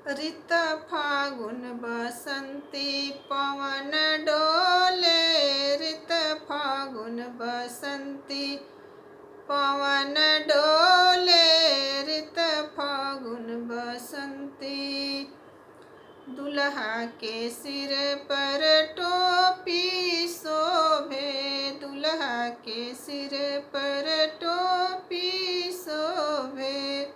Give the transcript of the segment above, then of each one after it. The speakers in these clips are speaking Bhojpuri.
ऋत फागुन बसंती पवन डोले। ऋत फागुन बसंती पवन डोले। ऋत फागुन बसंती। दुल्हा के सिर पर टोपी शोभे। दुल्हा के सिर पर टोपी शोभे।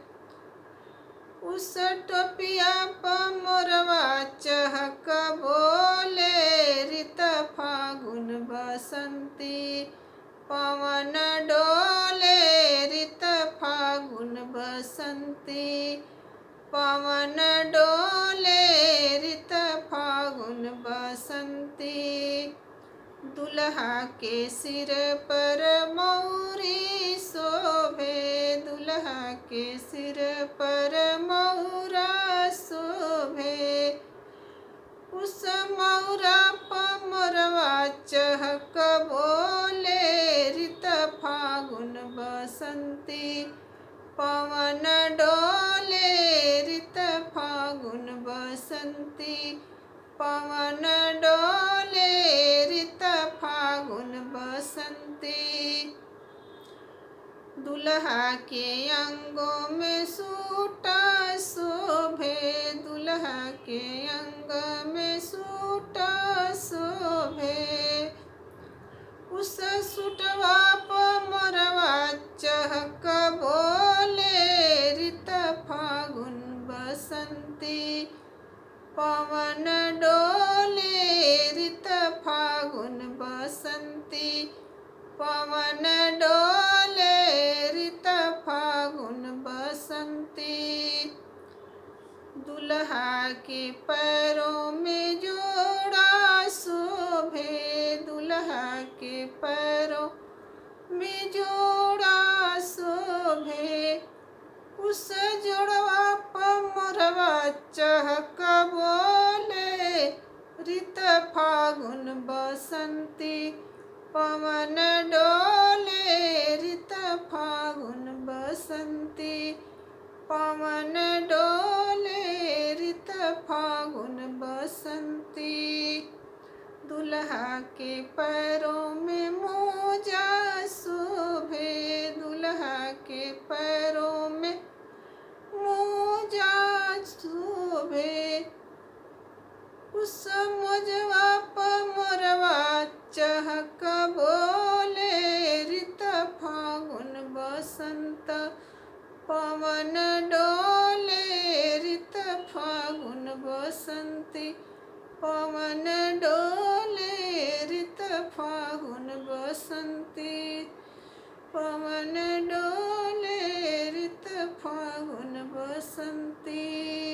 उस टोपिया पर मोरवा चहक बोले। ऋत फागुन बसंती पवन डोले। ऋत फागुन बसंती पवन डोले। ऋत फागुन बसंती। दुल्हा के सिर पर मौरी शोभे। दुल्हा के सिर पर मौरा शोभे। उस मौरा पर मोरवा चहक बोले। ऋत फागुन बसंती पवन डोले। ऋत फागुन बसंती पवन डोले। ऋत फागुन बसंती। दुल्हा के अंगों में सूटा शोभे। दुल्हा के अंग में सूटा शोभे। उस सुटवा पर मोरवा चहक बोले। ऋत फागुन बसंती पवन डोले। ऋत फागुन बसंती पवन डोले। ऋत फागुन बसंती। दुल्हा के पैरों में जोड़ा शोभे। दुल्हा के पैरों में जोड़ा शोभे। उस जोड़वा पर मोरवा चहक बोले। ऋत फागुन बसंती पवन डोले। ऋत फागुन बसंती पवन डोले। ऋत फागुन बसंती। दुल्हा के पैरों में मोजा शोभे। दुल्हा के पैरों में मोजा शोभे। उस मोजवा पर मोरवा चहक बोले। ऋत फागुन बसंत पवन डोले। ऋत फागुन बसंती पवन डोले। ऋत फागुन बसंती पवन डोले।